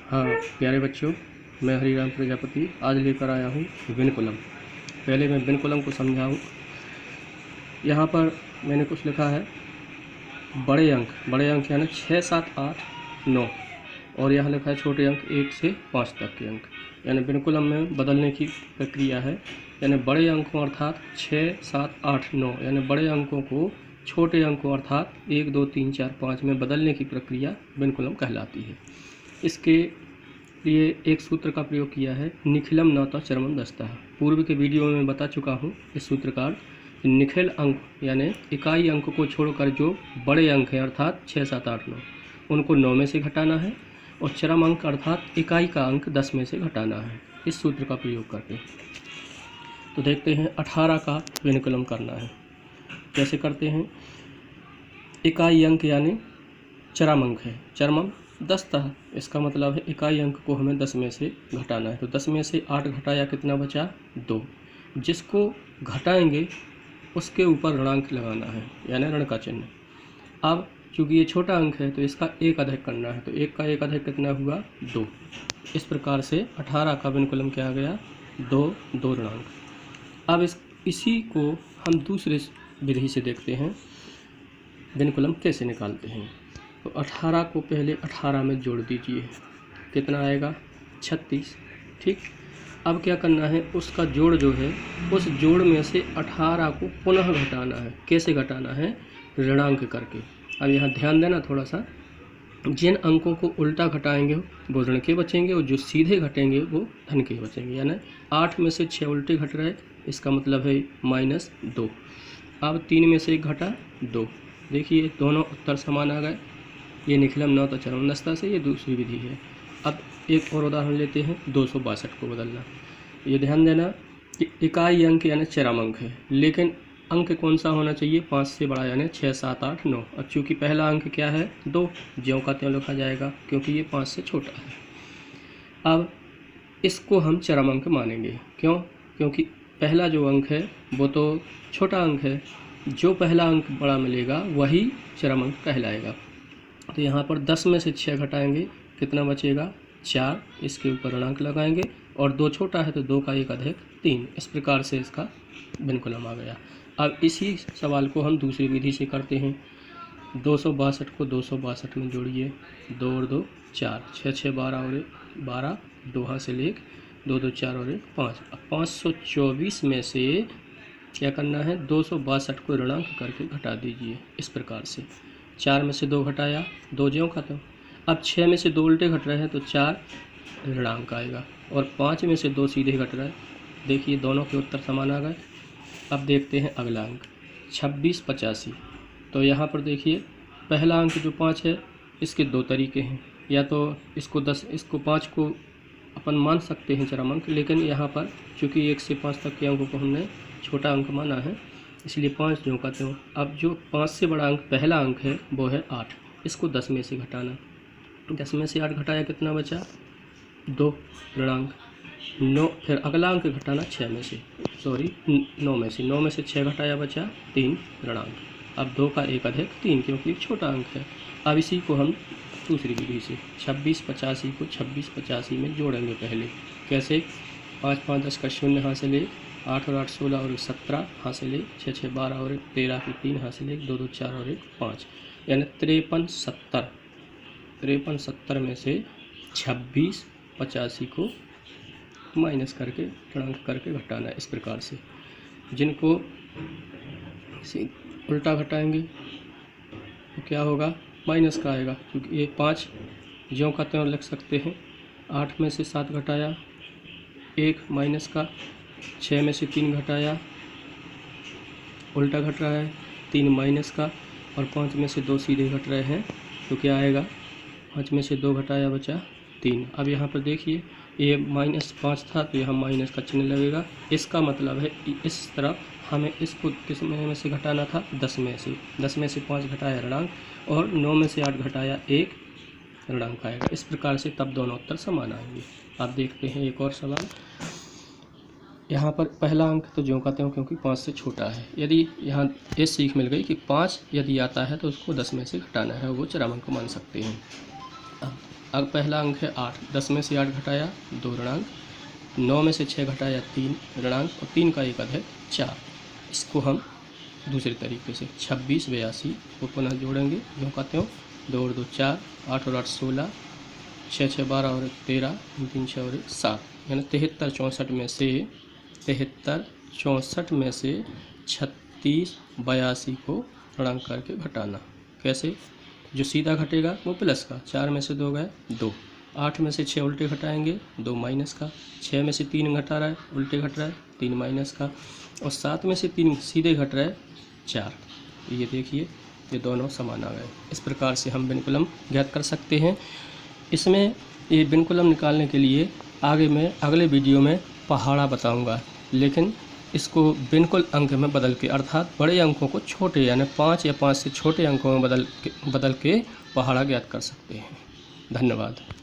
हाँ प्यारे बच्चों, मैं हरिराम प्रजापति आज लेकर आया हूँ विनकुलम। पहले मैं विनकुलम को समझाऊँ। यहाँ पर मैंने कुछ लिखा है बड़े अंक यानी 6, 7, 8, 9 और यहाँ लिखा है छोटे अंक 1 से 5 तक के अंक, यानी विनकुलम में बदलने की प्रक्रिया है। यानी बड़े अंकों अर्थात 6, 7, 8, 9 यानी बड़े अंकों को छोटे अंकों अर्थात 1, 2, 3, 4, 5 में बदलने की प्रक्रिया विनकुलम कहलाती है। इसके लिए एक सूत्र का प्रयोग किया है, निखिलम नौता चरमम दस्ता। पूर्व के वीडियो में बता चुका हूँ इस सूत्र का। निखिल अंक यानी इकाई अंक को छोड़कर जो बड़े अंक हैं अर्थात 6, 7, 8, 9 उनको 9 में से घटाना है और चरम अंक अर्थात इकाई का अंक 10 में से घटाना है, इस सूत्र का प्रयोग करके। तो देखते हैं 18 का विनकुलम करना है। कैसे करते हैं? इकाई अंक यानी चरम अंक है, चरमम दस्ता, इसका मतलब है इकाई अंक को हमें 10 में से घटाना है। तो 10 में से 8 घटाया, कितना बचा? 2। जिसको घटाएंगे उसके ऊपर ऋणांक लगाना है, यानी ऋण का चिन्ह। अब चूँकि ये छोटा अंक है तो इसका एक अधिक करना है, तो 1 का एक अधिक कितना हुआ? 2। इस प्रकार से 18 का विनकुलम क्या आ गया? 2 ऋणांक। अब इसी को हम दूसरे विधि से देखते हैं विनकुलम कैसे निकालते हैं। तो 18 को पहले 18 में जोड़ दीजिए, कितना आएगा? 36। ठीक। अब क्या करना है, उसका जोड़ जो है उस जोड़ में से 18 को पुनः घटाना है। कैसे घटाना है? ऋणांक करके। अब यहाँ ध्यान देना थोड़ा सा, जिन अंकों को उल्टा घटाएंगे वो ऋण के बचेंगे और जो सीधे घटेंगे वो धन के बचेंगे। यानी 8 में से 6 उल्टे घट रहे, इसका मतलब है -2। अब 3 में से 1 घटा 2। देखिए दोनों उत्तर समान आ गए। ये निखिलम नौता चरमम दस्ता से ये दूसरी विधि है। अब एक और उदाहरण लेते हैं, 262 को बदलना। ये ध्यान देना कि इकाई अंक यानी चरम अंक है, लेकिन अंक कौन सा होना चाहिए? 5 से बड़ा, यानी 6, 7, 8, 9। अब चूँकि पहला अंक क्या है? 2, ज्यों का त्यों लिखा जाएगा क्योंकि ये 5 से छोटा है। अब इसको हम चरम अंक मानेंगे। क्यों? क्योंकि पहला जो अंक है वो तो छोटा अंक है, जो पहला अंक बड़ा मिलेगा वही चरम अंक कहलाएगा। तो यहाँ पर 10 में से 6 घटाएंगे, कितना बचेगा? 4। इसके ऊपर ऋणांक लगाएंगे और 2 छोटा है तो 2 का एक अधिक 3। इस प्रकार से इसका विनकुलम आ गया। अब इसी सवाल को हम दूसरी विधि से करते हैं। 262 को 262 में जोड़िए, 2 और 2 4, 6, 6, 12 और 12, 2 हाथ से लेक, 2, 2, 4 और 1 5। अब 524 में से क्या करना है? 262 को ऋणांक करके घटा दीजिए इस प्रकार से। 4 में से 2 घटाया, 2 ज्यों का त्यों। अब 6 में से 2 उल्टे घट रहे हैं तो 4 ऋणांक आएगा और 5 में से 2 सीधे घट रहा है। देखिए दोनों के उत्तर समान आ गए। अब देखते हैं अगला अंक 26, 85। तो यहाँ पर देखिए पहला अंक जो 5 है इसके 2 तरीके हैं, या तो इसको 10, इसको 5 को अपन मान सकते हैं चरम अंक, लेकिन यहाँ पर चूँकि 1 से 5 तक के अंकों को हमने छोटा अंक माना है इसलिए 5 ज्यों का त्यों। अब जो 5 से बड़ा अंक पहला अंक है वो है 8, इसको 10 में से घटाना। 10 में से 8 घटाया, कितना बचा? 2 ऋणांक 9। फिर अगला अंक घटाना 6 में से, 9 में से। 9 में से 6 घटाया, बचा 3 ऋणांक। अब 2 का एक अधिक 3 क्योंकि एक छोटा अंक है। अब इसी को हम दूसरी विधि से 26, 85 को 26, 85 में जोड़ेंगे पहले। कैसे? 5, 5, 10 का 0 हाथ से ले, 8 और 8 16 और 17 हाथ से ले, 6, 6, 12 और 13 की 3 हाथ से ले, 2, 2, 4 और 1 5, यानी 53, 70। 53, 70 में से 26, 85 को माइनस करके ऋणांक करके घटाना है इस प्रकार से। जिनको उल्टा घटाएंगे तो क्या होगा? माइनस का आएगा, क्योंकि ये 5 ज्यों का त्यों लिख सकते हैं। 8 में से 7 घटाया, 1 माइनस का। 6 में से 3 घटाया, उल्टा घट रहा है 3 माइनस का। और 5 में से 2 सीधे घट रहे हैं तो क्या आएगा? 5 में से 2 घटाया, बचा 3। अब यहाँ पर देखिए ये -5 था तो यहाँ माइनस का चिन्ह लगेगा। इसका मतलब है इस तरफ हमें इसको किस में से घटाना था? 10 में से। 10 में से 5 घटाया ऋणांक और 9 में से 8 घटाया 1 ऋणांक आएगा। इस प्रकार से तब दोनों उत्तर समान आएंगे। आप देखते हैं एक और सवाल। यहाँ पर पहला अंक तो ज्यों का त्यों क्योंकि 5 से छोटा है। यदि यहाँ ये सीख मिल गई कि 5 यदि आता है तो उसको 10 में से घटाना है, वो चरम अंक मान सकते हैं। अब अब पहला अंक है 8, 10 में से 8 घटाया 2 ऋणांक, 9 में से 6 घटाया 3 ऋणांक और 3 का एक है 4। इसको हम दूसरे तरीके से 26 82 को पुनः जोड़ेंगे, यूँ कहते हो 2 और 2 4, 8 और 8 16, 6 6 12 और 13, 3 6 और 7, यानी 73 64 में से 73 64 में से 36 82 को ऋणांक करके घटाना। कैसे? जो सीधा घटेगा वो प्लस का, 4 में से 2 गए 2, 8 में से 6 उल्टे घटाएंगे 2 माइनस का, 6 में से 3 घटा रहा है उल्टे घट रहा है 3 माइनस का, और 7 में से 3 सीधे घट रहा है 4। ये देखिए ये दोनों समान आ गए। इस प्रकार से हम विनकुलम ज्ञात कर सकते हैं। इसमें ये विनकुलम निकालने के लिए आगे मैं अगले वीडियो में पहाड़ा बताऊंगा, लेकिन इसको विनकुल अंक में बदल के, अर्थात बड़े अंकों को छोटे यानी 5 या 5 से छोटे अंकों में बदल के पहाड़ा ज्ञात कर सकते हैं। धन्यवाद।